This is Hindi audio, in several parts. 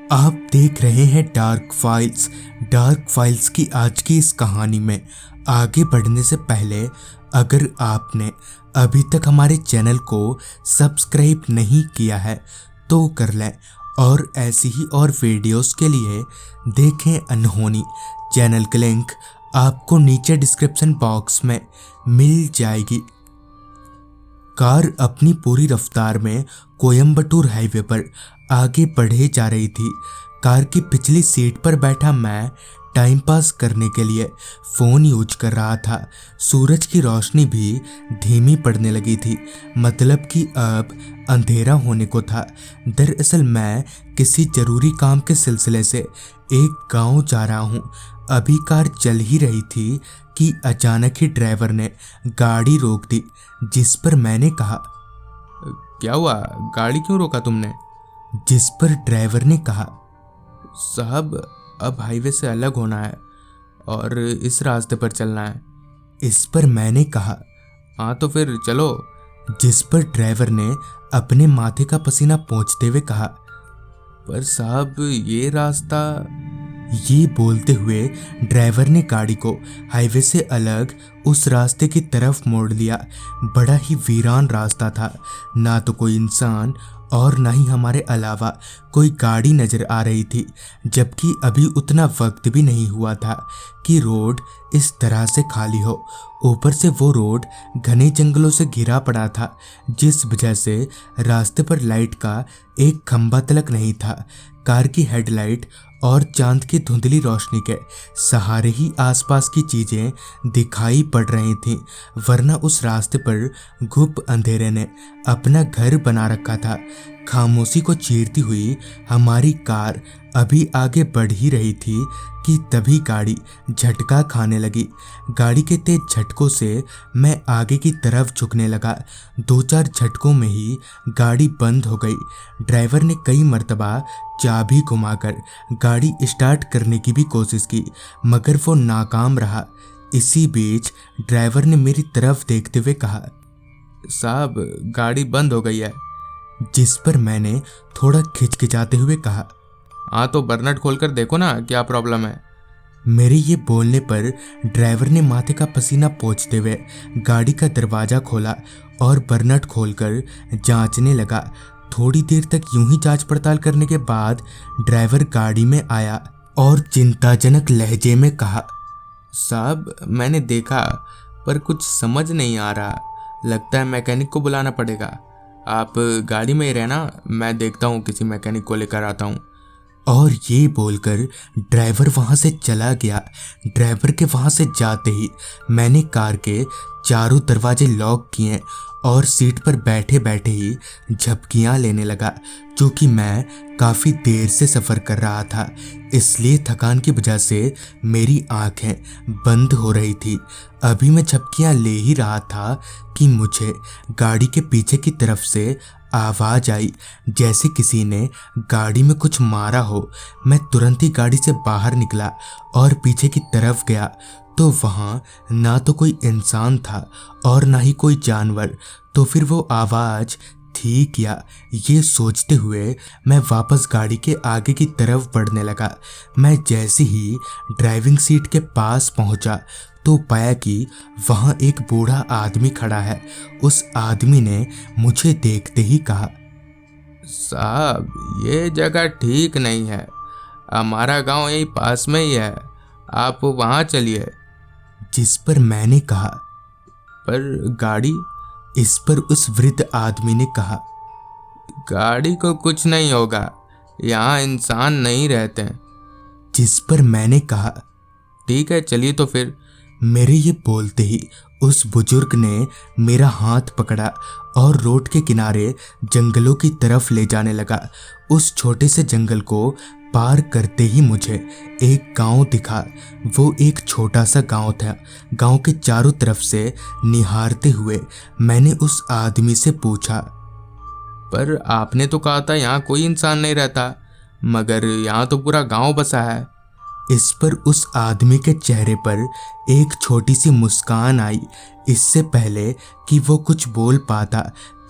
आप देख रहे हैं डार्क फाइल्स। डार्क फाइल्स की आज की इस कहानी में आगे बढ़ने से पहले अगर आपने अभी तक हमारे चैनल को सब्सक्राइब नहीं किया है तो कर लें और ऐसी ही और वीडियोस के लिए देखें अनहोनी। चैनल की लिंक आपको नीचे डिस्क्रिप्शन बॉक्स में मिल जाएगी। कार अपनी पूरी रफ्तार में कोयम्बटूर हाईवे पर आगे बढ़े जा रही थी। कार की पिछली सीट पर बैठा मैं टाइम पास करने के लिए फ़ोन यूज कर रहा था। सूरज की रोशनी भी धीमी पड़ने लगी थी, मतलब कि अब अंधेरा होने को था। दरअसल मैं किसी ज़रूरी काम के सिलसिले से एक गांव जा रहा हूं। अभी कार चल ही रही थी कि अचानक ही ड्राइवर ने गाड़ी रोक दी, जिस पर मैंने कहा, क्या हुआ, गाड़ी क्यों रोका तुमने? जिस पर ड्राइवर ने कहा, साहब अब हाईवे से अलग होना है और इस रास्ते पर चलना है। इस पर मैंने कहा, हाँ तो फिर चलो। जिस पर ड्राइवर ने अपने माथे का पसीना पोंछते हुए कहा, पर साहब ये रास्ता। ये बोलते हुए ड्राइवर ने गाड़ी को हाईवे से अलग उस रास्ते की तरफ मोड़ लिया। बड़ा ही वीरान रास्ता था, ना तो कोई इंसान और ना ही हमारे अलावा कोई गाड़ी नजर आ रही थी, जबकि अभी उतना वक्त भी नहीं हुआ था कि रोड इस तरह से खाली हो। ऊपर से वो रोड घने जंगलों से घिरा पड़ा था, जिस वजह से रास्ते पर लाइट का एक खंभा तलक नहीं था। कार की हेडलाइट और चांद की धुंधली रोशनी के सहारे ही आसपास की चीजें दिखाई पड़ रही थीं, वरना उस रास्ते पर गुप्त अंधेरे ने अपना घर बना रखा था। खामोशी को चीरती हुई हमारी कार अभी आगे बढ़ ही रही थी कि तभी गाड़ी झटका खाने लगी। गाड़ी के तेज झटकों से मैं आगे की तरफ झुकने लगा। 2-4 झटकों में ही गाड़ी बंद हो गई। ड्राइवर ने कई मर्तबा चाबी घुमाकर गाड़ी स्टार्ट करने की भी कोशिश की, मगर वो नाकाम रहा। इसी बीच ड्राइवर ने मेरी तरफ देखते हुए कहा, साहब गाड़ी बंद हो गई है। जिस पर मैंने थोड़ा खिचखिचाते हुए कहा, हाँ तो बर्नट खोलकर देखो ना, क्या प्रॉब्लम है। मेरे ये बोलने पर ड्राइवर ने माथे का पसीना पोंछते हुए गाड़ी का दरवाज़ा खोला और बर्नट खोलकर जांचने लगा। थोड़ी देर तक यूं ही जांच पड़ताल करने के बाद ड्राइवर गाड़ी में आया और चिंताजनक लहजे में कहा, साहब मैंने देखा पर कुछ समझ नहीं आ रहा, लगता है मैकेनिक को बुलाना पड़ेगा। आप गाड़ी में ही रहना, मैं देखता हूँ, किसी मैकेनिक को लेकर आता हूँ। और ये बोलकर ड्राइवर वहां से चला गया। ड्राइवर के वहां से जाते ही मैंने कार के चारों दरवाजे लॉक किए और सीट पर बैठे बैठे ही झपकियां लेने लगा। क्योंकि मैं काफ़ी देर से सफ़र कर रहा था, इसलिए थकान की वजह से मेरी आंखें बंद हो रही थी। अभी मैं झपकियां ले ही रहा था कि मुझे गाड़ी के पीछे की तरफ से आवाज़ आई, जैसे किसी ने गाड़ी में कुछ मारा हो। मैं तुरंत ही गाड़ी से बाहर निकला और पीछे की तरफ गया तो वहाँ ना तो कोई इंसान था और ना ही कोई जानवर। तो फिर वो आवाज़ थी क्या, ये सोचते हुए मैं वापस गाड़ी के आगे की तरफ बढ़ने लगा। मैं जैसे ही ड्राइविंग सीट के पास पहुंचा तो पाया कि वहां एक बूढ़ा आदमी खड़ा है। उस आदमी ने मुझे देखते ही कहा, साहब ये जगह ठीक नहीं है, हमारा गांव यही पास में ही है, आप वहां चलिए। जिस पर मैंने कहा, पर गाड़ी। इस पर उस वृद्ध आदमी ने कहा, गाड़ी को कुछ नहीं होगा, यहाँ इंसान नहीं रहते। जिस पर मैंने कहा, ठीक है चलिए तो फिर। मेरे ये बोलते ही उस बुजुर्ग ने मेरा हाथ पकड़ा और रोड के किनारे जंगलों की तरफ ले जाने लगा। उस छोटे से जंगल को पार करते ही मुझे एक गांव दिखा। वो एक छोटा सा गांव था। गांव के चारों तरफ से निहारते हुए मैंने उस आदमी से पूछा, पर आपने तो कहा था यहाँ कोई इंसान नहीं रहता, मगर यहाँ तो पूरा गांव बसा है। इस पर उस आदमी के चेहरे पर एक छोटी सी मुस्कान आई। इससे पहले कि वो कुछ बोल पाता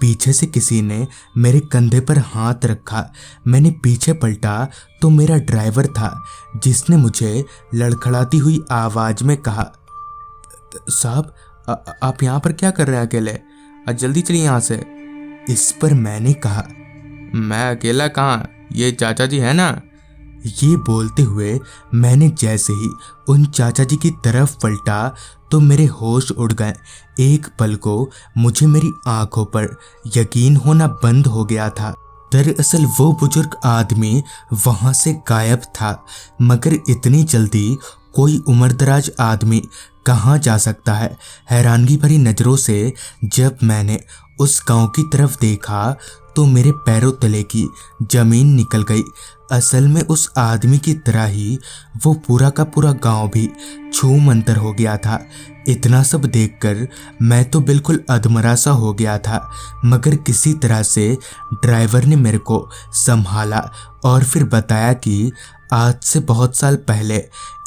पीछे से किसी ने मेरे कंधे पर हाथ रखा। मैंने पीछे पलटा तो मेरा ड्राइवर था, जिसने मुझे लड़खड़ाती हुई आवाज में कहा, साहब आप यहाँ पर क्या कर रहे हैं अकेले? जल्दी चलिए यहाँ से। इस पर मैंने कहा, मैं अकेला कहाँ, ये चाचा जी है ना। ये बोलते हुए मैंने जैसे ही उन चाचा जी की तरफ पलटा तो मेरे होश उड़ गए। एक पल को मुझे मेरी आंखों पर यकीन होना बंद हो गया था। दरअसल वो बुजुर्ग आदमी वहां से गायब था, मगर इतनी जल्दी कोई उम्रदराज आदमी कहाँ जा सकता है। हैरानगी भरी नजरों से जब मैंने उस गांव की तरफ देखा तो मेरे पैरों तले की जमीन निकल गई। असल में उस आदमी की तरह ही वो पूरा का पूरा गांव भी छूमंतर हो गया था। इतना सब देखकर मैं तो बिल्कुल अधमरा सा हो गया था, मगर किसी तरह से ड्राइवर ने मेरे को संभाला और फिर बताया कि आज से बहुत साल पहले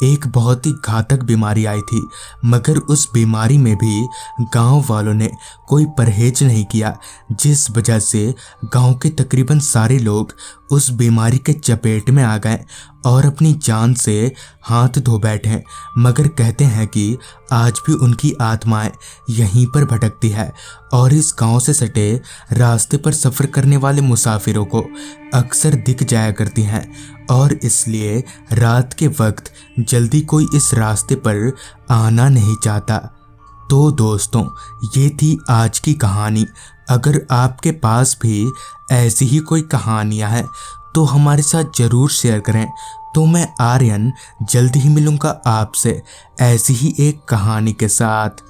एक बहुत ही घातक बीमारी आई थी, मगर उस बीमारी में भी गांव वालों ने कोई परहेज नहीं किया, जिस वजह से गांव के तकरीबन सारे लोग उस बीमारी के चपेट में आ गए और अपनी जान से हाथ धो बैठे। मगर कहते हैं कि आज भी उनकी आत्माएं यहीं पर भटकती है और इस गांव से सटे रास्ते पर सफ़र करने वाले मुसाफिरों को अक्सर दिख जाया करती हैं, और इसलिए रात के वक्त जल्दी कोई इस रास्ते पर आना नहीं चाहता। तो दोस्तों, ये थी आज की कहानी। अगर आपके पास भी ऐसी ही कोई कहानियाँ हैं तो हमारे साथ ज़रूर शेयर करें। तो मैं आर्यन जल्द ही मिलूँगा आपसे ऐसी ही एक कहानी के साथ।